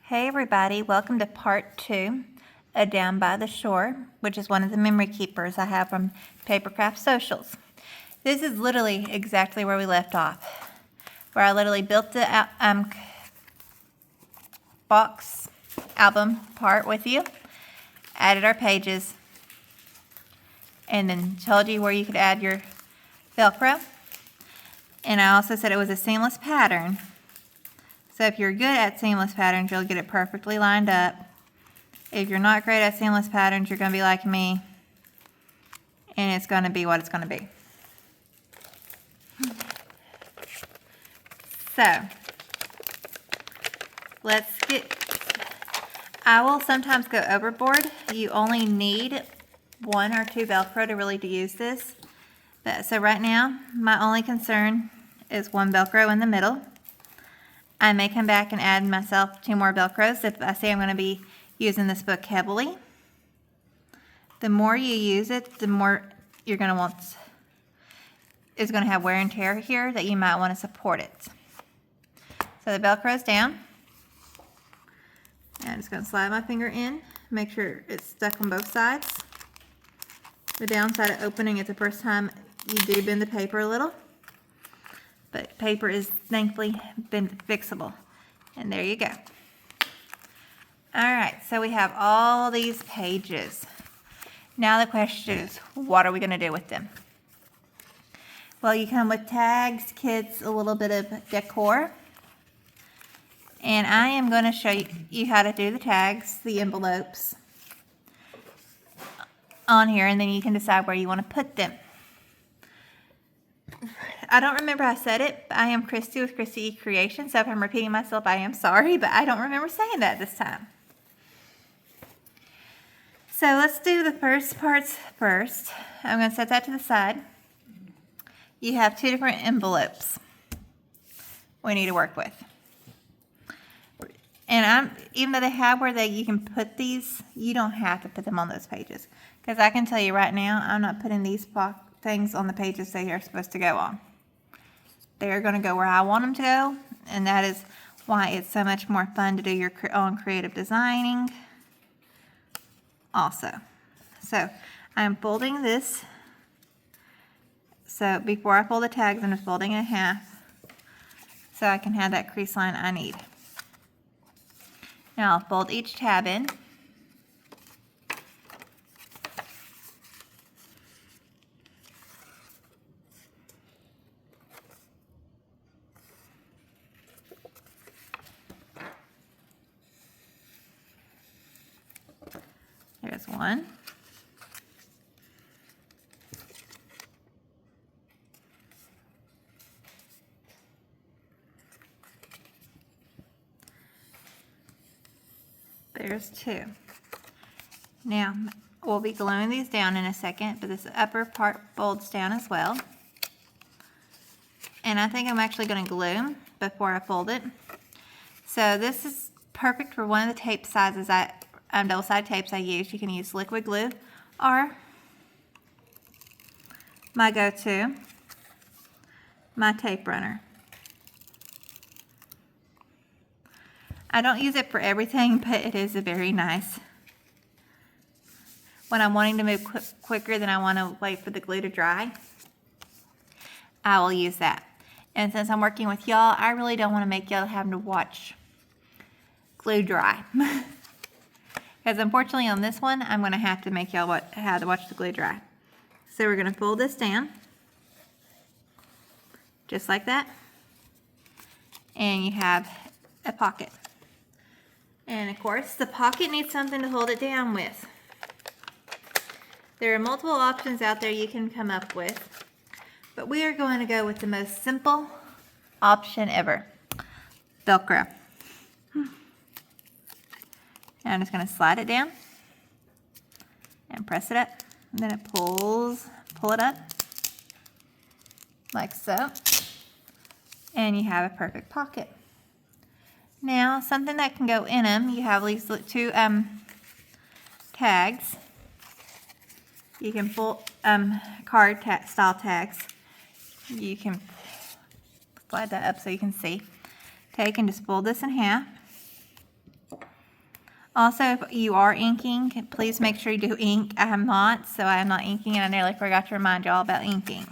Hey everybody, welcome to part 2 of Down by the Shore, which is one of the memory keepers I have from Papercraft Socials. This is literally exactly where we left off, where I literally built the box album part with you, added our pages, and then told you where you could add your Velcro. And I also said it was a seamless pattern. So if you're good at seamless patterns, you'll get it perfectly lined up. If you're not great at seamless patterns, you're going to be like me, and it's going to be what it's going to be. So, I will sometimes go overboard. You only need 1 or 2 Velcro to really use this. So right now, my only concern is 1 Velcro in the middle. I may come back and add myself 2 more Velcros if I say I'm going to be using this book heavily. The more you use it, the more you're going to want, it's going to have wear and tear here that you might want to support it. So the Velcro's down. And I'm just going to slide my finger in, make sure it's stuck on both sides. The downside of opening it the first time, you do bend the paper a little. But paper is thankfully been fixable. And there you go. Alright, so we have all these pages. Now the question is, what are we going to do with them? Well, you come with tags, kits, a little bit of decor. And I am going to show you how to do the tags, the envelopes on here, and then you can decide where you want to put them. I don't remember how I said it, but I am Christi with Christi Creation, so if I'm repeating myself, I am sorry, but I don't remember saying that this time. So let's do the first parts first. I'm going to set that to the side. You have 2 different envelopes we need to work with. And even though they have where you can put these, you don't have to put them on those pages. Because I can tell you right now, I'm not putting these things on the pages they are supposed to go on. They're going to go where I want them to go, and that is why it's so much more fun to do your own creative designing also. So I'm folding this. So before I fold the tags, I'm just folding it in half so I can have that crease line I need. Now I'll fold each tab in. There's 1. There's 2. Now, we'll be gluing these down in a second, but this upper part folds down as well. And I think I'm actually going to glue before I fold it. So this is perfect for one of the tape sizes double-sided tapes I use. You can use liquid glue or my go-to, my tape runner. I don't use it for everything, but it is a very nice. When I'm wanting to move quicker than I want to wait for the glue to dry, I will use that. And since I'm working with y'all, I really don't want to make y'all having to watch glue dry. Because unfortunately on this one, I'm going to have to make y'all have to watch the glue dry. So we're going to fold this down. Just like that. And you have a pocket. And of course, the pocket needs something to hold it down with. There are multiple options out there you can come up with. But we are going to go with the most simple option ever. Velcro. And I'm just going to slide it down and press it up. And then it pull it up like so. And you have a perfect pocket. Now, something that can go in them, you have these 2 tags. You can pull card style tags. You can slide that up so you can see. Take and just fold this in half. Also, if you are inking, please make sure you do ink. I am not, so I am not inking, and I nearly forgot to remind y'all about inking.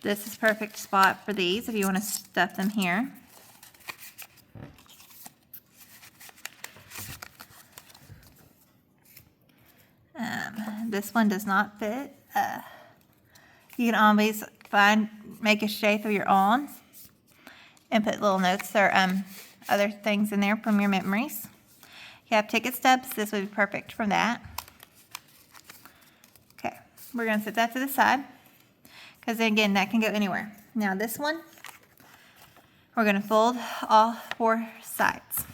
This is perfect spot for these if you want to stuff them here. This one does not fit. You can always make a shape of your own and put little notes or other things in there from your memories. You have ticket stubs. This would be perfect for that. Okay, we're going to set that to the side because again, that can go anywhere. Now this one, we're going to fold all 4 sides.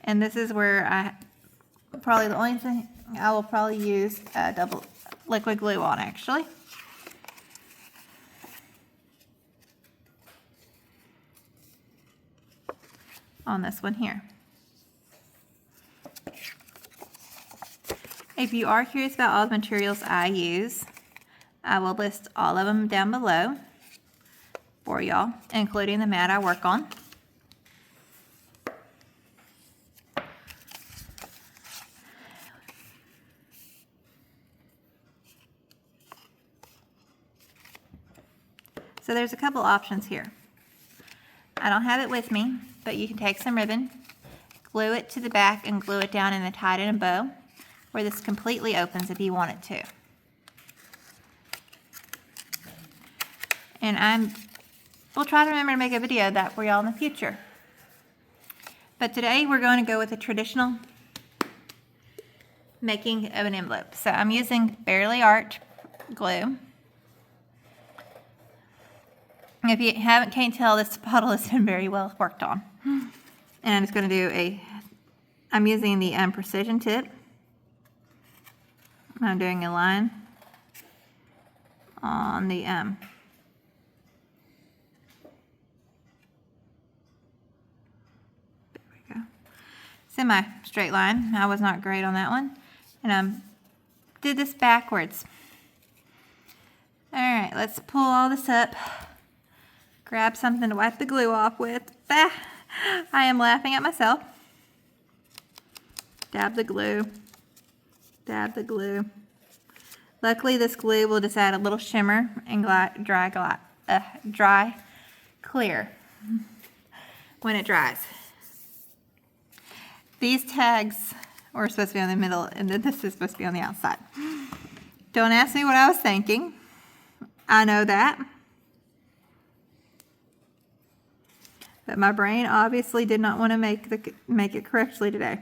And this is where probably the only thing I will probably use double liquid glue on actually. On this one here. If you are curious about all the materials I use, I will list all of them down below for y'all, including the mat I work on. So there's a couple options here. I don't have it with me, but you can take some ribbon, glue it to the back and glue it down and tie it in a bow where this completely opens if you want it to. And we'll try to remember to make a video of that for y'all in the future. But today we're going to go with a traditional making of an envelope. So I'm using Barely Art glue. If you can't tell, this bottle has been very well worked on. And I'm just going to do I'm using the precision tip. I'm doing a line on the there we go. Semi straight line. I was not great on that one. And did this backwards. All right, let's pull all this up. Grab something to wipe the glue off with. Bah! I am laughing at myself. Dab the glue. Dab the glue. Luckily, this glue will just add a little shimmer and dry clear when it dries. These tags were supposed to be on the middle, and then this is supposed to be on the outside. Don't ask me what I was thinking. I know that. But my brain obviously did not want to make it correctly today.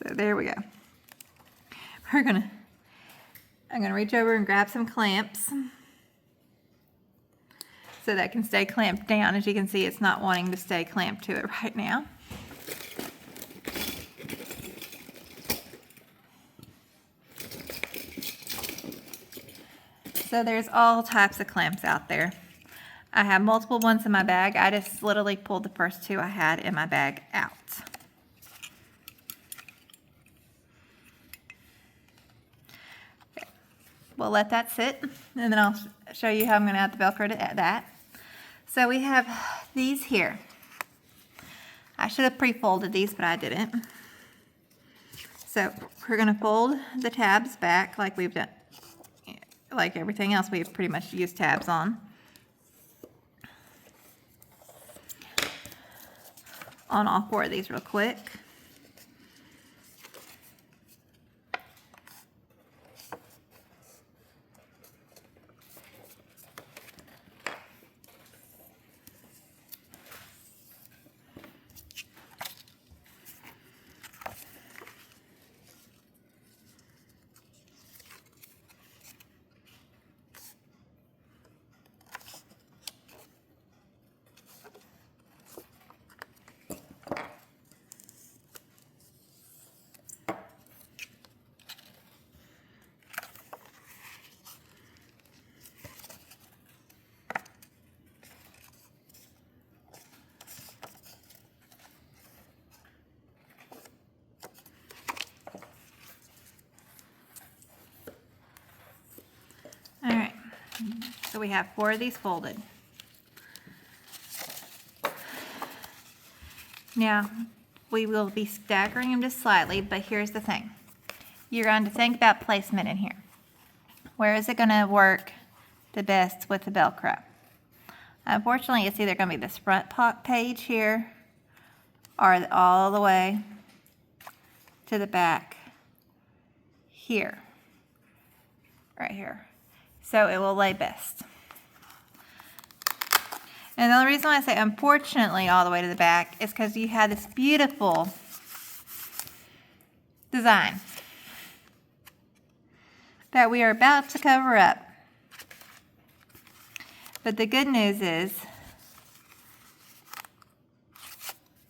So there we go. I'm gonna reach over and grab some clamps so that can stay clamped down. As you can see, it's not wanting to stay clamped to it right now. So there's all types of clamps out there. I have multiple ones in my bag. I just literally pulled the first 2 I had in my bag out. Okay. We'll let that sit, and then I'll show you how I'm going to add the Velcro to that. So we have these here. I should have pre-folded these, but I didn't. So we're going to fold the tabs back like we've done. Like everything else, we've pretty much used tabs on all 4 of these real quick. So we have 4 of these folded. Now, we will be staggering them just slightly, but here's the thing. You're going to think about placement in here. Where is it going to work the best with the Velcro? Unfortunately, it's either going to be this front page here or all the way to the back here, right here. So it will lay best. And the only reason why I say unfortunately all the way to the back is because you have this beautiful design that we are about to cover up. But the good news is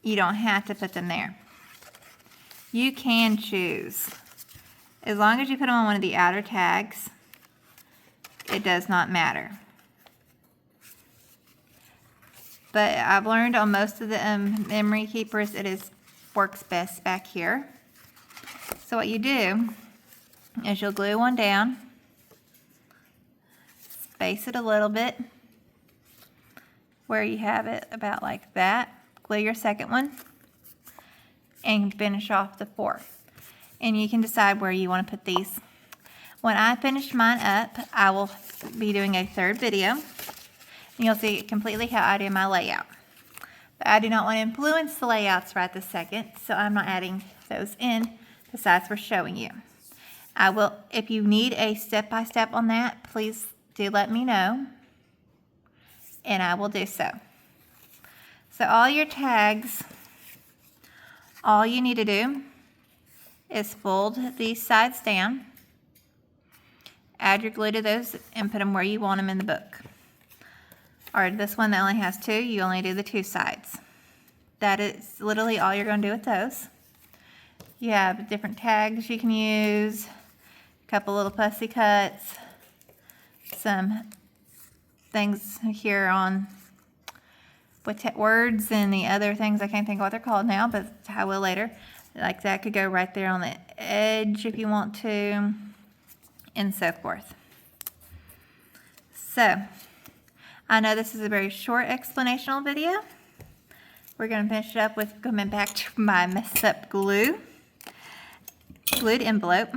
you don't have to put them there. You can choose. As long as you put them on one of the outer tags, it does not matter. But I've learned on most of the memory keepers, it works best back here. So what you do is you'll glue one down, space it a little bit, where you have it about like that. Glue your second one, and finish off the 4th. And you can decide where you want to put these. When I finish mine up, I will be doing a 3rd video. And you'll see completely how I do my layout. But I do not want to influence the layouts right this second, so I'm not adding those in besides for showing you. I will, if you need a step-by-step on that, please do let me know, and I will do so. So all your tags, all you need to do is fold these sides down, add your glue to those, and put them where you want them in the book. Or this one that only has 2, you only do the 2 sides. That is literally all you're going to do with those. You have different tags you can use, a couple little pussy cuts, some things here on with words and the other things. I can't think of what they're called now, but I will later. Like that could go right there on the edge if you want to, and so forth. So, I know this is a very short explanational video. We're going to finish it up with coming back to my messed up glued envelope.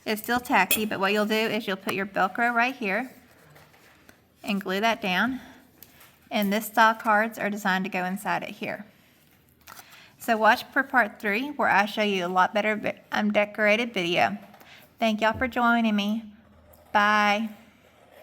It's still tacky, but what you'll do is you'll put your Velcro right here and glue that down. And this style cards are designed to go inside it here. So watch for part 3 where I show you a lot better decorated video. Thank y'all for joining me. Bye.